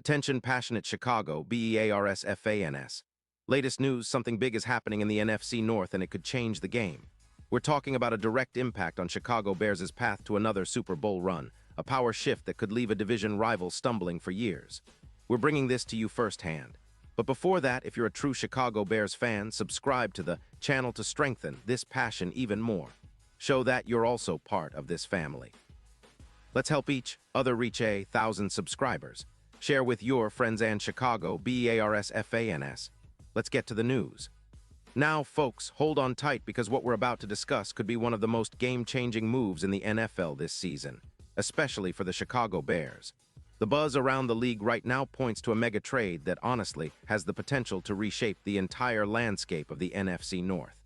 Attention passionate Chicago, Bears fans. Latest news, something big is happening in the NFC North and it could change the game. We're talking about a direct impact on Chicago Bears' path to another Super Bowl run, a power shift that could leave a division rival stumbling for years. We're bringing this to you firsthand. But before that, if you're a true Chicago Bears fan, subscribe to the channel to strengthen this passion even more. Show that you're also part of this family. Let's help each other reach 1,000 subscribers. Share with your friends and Chicago Bears fans. Let's get to the news. Now, folks, hold on tight because what we're about to discuss could be one of the most game-changing moves in the NFL this season, especially for the Chicago Bears. The buzz around the league right now points to a mega trade that honestly has the potential to reshape the entire landscape of the NFC North.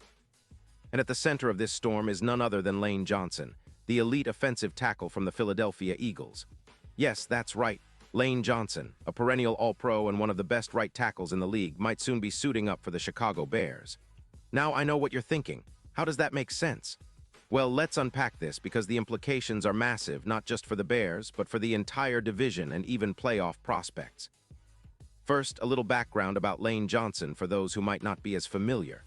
And at the center of this storm is none other than Lane Johnson, the elite offensive tackle from the Philadelphia Eagles. Yes, that's right. Lane Johnson, a perennial All-Pro and one of the best right tackles in the league, might soon be suiting up for the Chicago Bears. Now I know what you're thinking. How does that make sense? Well, let's unpack this because the implications are massive, not just for the Bears, but for the entire division and even playoff prospects. First, a little background about Lane Johnson for those who might not be as familiar.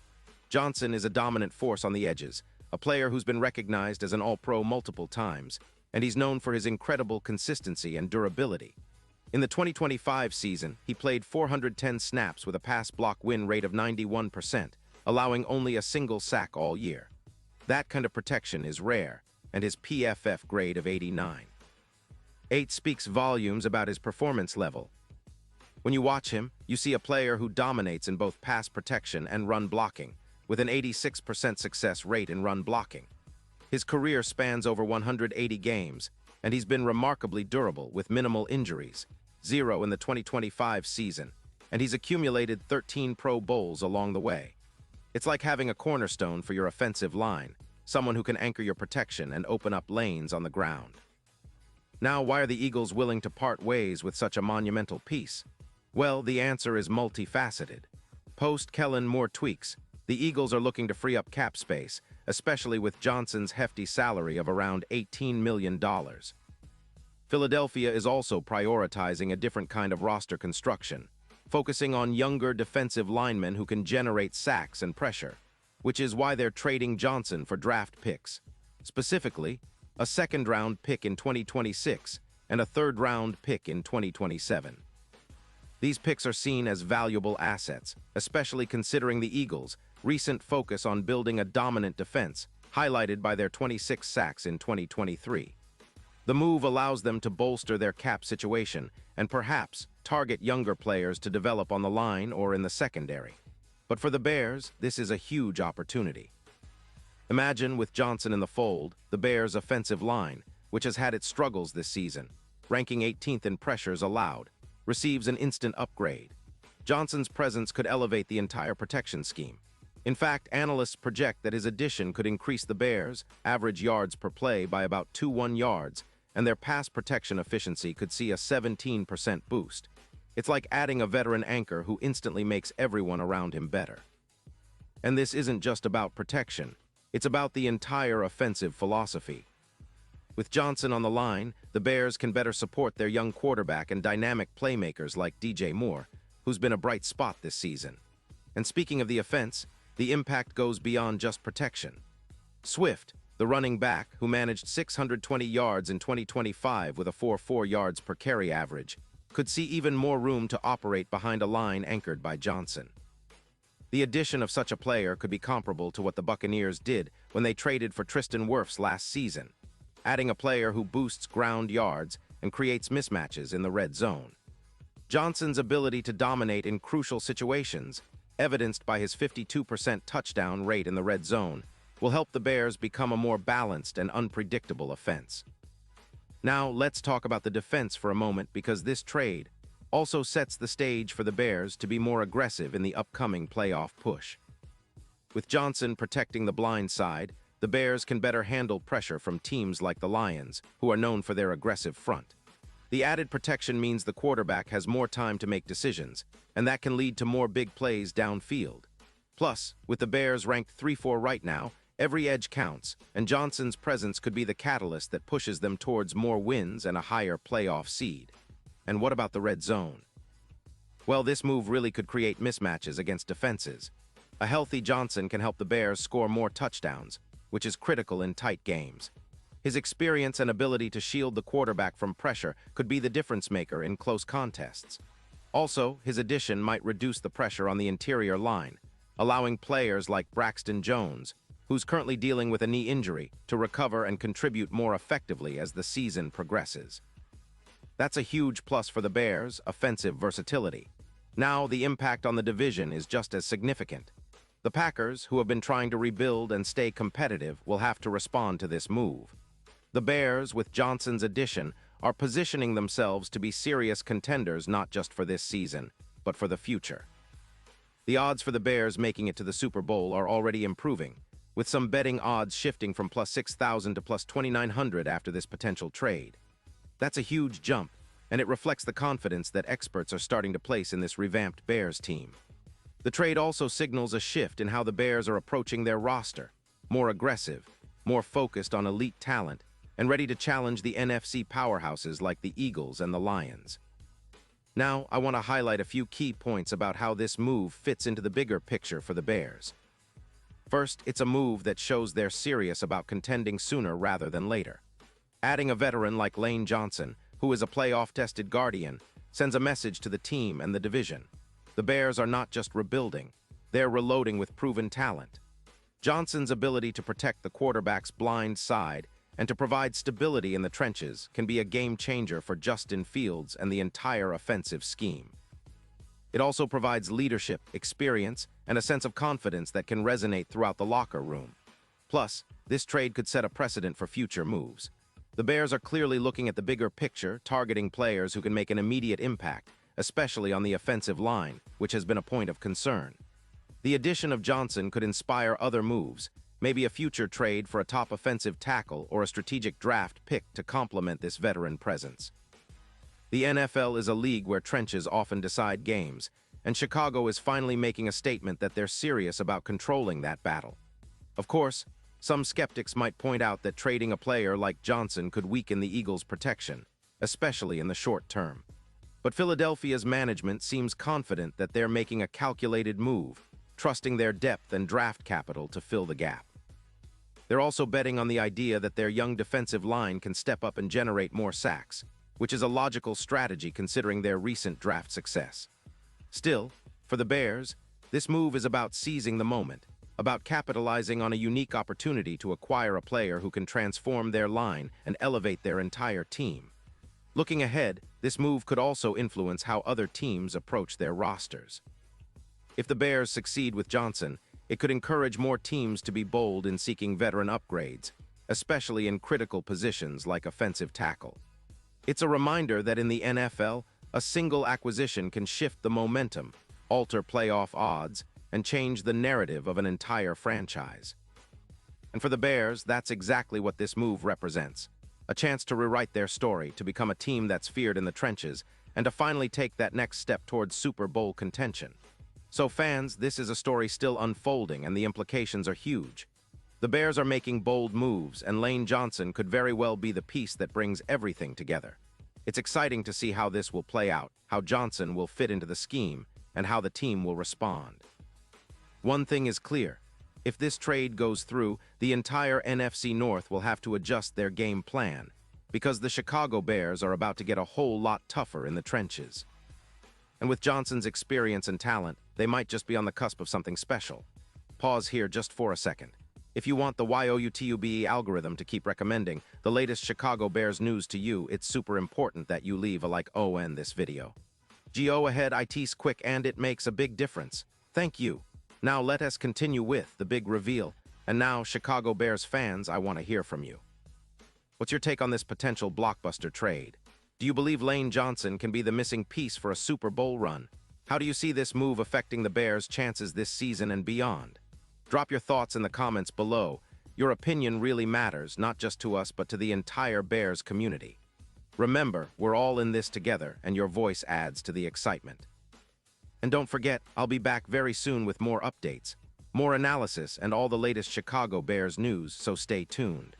Johnson is a dominant force on the edges, a player who's been recognized as an All-Pro multiple times, and he's known for his incredible consistency and durability. In the 2025 season, he played 410 snaps with a pass block win rate of 91%, allowing only a single sack all year. That kind of protection is rare, and his PFF grade of 89. 8 speaks volumes about his performance level. When you watch him, you see a player who dominates in both pass protection and run blocking, with an 86% success rate in run blocking. His career spans over 180 games, and he's been remarkably durable with minimal injuries, 0 in the 2025 season, and he's accumulated 13 Pro Bowls along the way. It's like having a cornerstone for your offensive line, someone who can anchor your protection and open up lanes on the ground. Now, why are the Eagles willing to part ways with such a monumental piece? Well, the answer is multifaceted. Post-Kellen Moore tweaks, the Eagles are looking to free up cap space, especially with Johnson's hefty salary of around $18 million. Philadelphia is also prioritizing a different kind of roster construction, focusing on younger defensive linemen who can generate sacks and pressure, which is why they're trading Johnson for draft picks. Specifically, a second-round pick in 2026 and a third-round pick in 2027. These picks are seen as valuable assets, especially considering the Eagles' recent focus on building a dominant defense, highlighted by their 26 sacks in 2023. The move allows them to bolster their cap situation and perhaps target younger players to develop on the line or in the secondary. But for the Bears, this is a huge opportunity. Imagine with Johnson in the fold, the Bears' offensive line, which has had its struggles this season, ranking 18th in pressures allowed, receives an instant upgrade. Johnson's presence could elevate the entire protection scheme. In fact, analysts project that his addition could increase the Bears' average yards per play by about 21 yards, and their pass protection efficiency could see a 17% boost. It's like adding a veteran anchor who instantly makes everyone around him better. And this isn't just about protection. It's about the entire offensive philosophy. With Johnson on the line, the Bears can better support their young quarterback and dynamic playmakers like DJ Moore, who's been a bright spot this season. And speaking of the offense, the impact goes beyond just protection. Swift, the running back, who managed 620 yards in 2025 with a 4.4 yards per carry average, could see even more room to operate behind a line anchored by Johnson. The addition of such a player could be comparable to what the Buccaneers did when they traded for Tristan Wirfs last season, adding a player who boosts ground yards and creates mismatches in the red zone. Johnson's ability to dominate in crucial situations, evidenced by his 52% touchdown rate in the red zone, will help the Bears become a more balanced and unpredictable offense. Now, let's talk about the defense for a moment because this trade also sets the stage for the Bears to be more aggressive in the upcoming playoff push. With Johnson protecting the blind side, the Bears can better handle pressure from teams like the Lions, who are known for their aggressive front. The added protection means the quarterback has more time to make decisions, and that can lead to more big plays downfield. Plus, with the Bears ranked 3-4 right now, every edge counts, and Johnson's presence could be the catalyst that pushes them towards more wins and a higher playoff seed. And what about the red zone? Well, this move really could create mismatches against defenses. A healthy Johnson can help the Bears score more touchdowns, which is critical in tight games. His experience and ability to shield the quarterback from pressure could be the difference maker in close contests. Also, his addition might reduce the pressure on the interior line, allowing players like Braxton Jones, who's currently dealing with a knee injury, to recover and contribute more effectively as the season progresses. That's a huge plus for the Bears' offensive versatility. Now, the impact on the division is just as significant. The Packers, who have been trying to rebuild and stay competitive, will have to respond to this move. The Bears, with Johnson's addition, are positioning themselves to be serious contenders not just for this season, but for the future. The odds for the Bears making it to the Super Bowl are already improving, with some betting odds shifting from plus 6,000 to plus 2,900 after this potential trade. That's a huge jump, and it reflects the confidence that experts are starting to place in this revamped Bears team. The trade also signals a shift in how the Bears are approaching their roster, more aggressive, more focused on elite talent, and ready to challenge the NFC powerhouses like the Eagles and the Lions. Now, I want to highlight a few key points about how this move fits into the bigger picture for the Bears. First, it's a move that shows they're serious about contending sooner rather than later. Adding a veteran like Lane Johnson, who is a playoff-tested guardian, sends a message to the team and the division. The Bears are not just rebuilding, they're reloading with proven talent. Johnson's ability to protect the quarterback's blind side and to provide stability in the trenches can be a game-changer for Justin Fields and the entire offensive scheme. It also provides leadership, experience, and a sense of confidence that can resonate throughout the locker room. Plus, this trade could set a precedent for future moves. The Bears are clearly looking at the bigger picture, targeting players who can make an immediate impact, especially on the offensive line, which has been a point of concern. The addition of Johnson could inspire other moves, maybe a future trade for a top offensive tackle or a strategic draft pick to complement this veteran presence. The NFL is a league where trenches often decide games, and Chicago is finally making a statement that they're serious about controlling that battle. Of course, some skeptics might point out that trading a player like Johnson could weaken the Eagles' protection, especially in the short term. But Philadelphia's management seems confident that they're making a calculated move, trusting their depth and draft capital to fill the gap. They're also betting on the idea that their young defensive line can step up and generate more sacks, which is a logical strategy considering their recent draft success. Still, for the Bears, this move is about seizing the moment, about capitalizing on a unique opportunity to acquire a player who can transform their line and elevate their entire team. Looking ahead, this move could also influence how other teams approach their rosters. If the Bears succeed with Johnson, it could encourage more teams to be bold in seeking veteran upgrades, especially in critical positions like offensive tackle. It's a reminder that in the NFL, a single acquisition can shift the momentum, alter playoff odds, and change the narrative of an entire franchise. And for the Bears, that's exactly what this move represents. A chance to rewrite their story, to become a team that's feared in the trenches, and to finally take that next step towards Super Bowl contention. So fans, this is a story still unfolding and the implications are huge. The Bears are making bold moves, and Lane Johnson could very well be the piece that brings everything together. It's exciting to see how this will play out, how Johnson will fit into the scheme, and how the team will respond. One thing is clear. If this trade goes through, the entire NFC North will have to adjust their game plan, because the Chicago Bears are about to get a whole lot tougher in the trenches. And with Johnson's experience and talent, they might just be on the cusp of something special. Pause here just for a second. If you want the YOUTUBE algorithm to keep recommending the latest Chicago Bears news to you, it's super important that you leave a like on this video. Go ahead, it's quick and it makes a big difference. Thank you. Now let us continue with the big reveal. And now, Chicago Bears fans, I want to hear from you. What's your take on this potential blockbuster trade? Do you believe Lane Johnson can be the missing piece for a Super Bowl run? How do you see this move affecting the Bears' chances this season and beyond? Drop your thoughts in the comments below. Your opinion really matters, not just to us, but to the entire Bears community. Remember, we're all in this together, and your voice adds to the excitement. And don't forget, I'll be back very soon with more updates, more analysis, and all the latest Chicago Bears news, so stay tuned.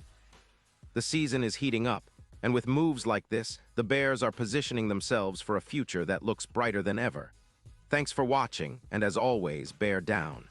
The season is heating up, And with moves like this, the Bears are positioning themselves for a future that looks brighter than ever. Thanks for watching, and as always, bear down.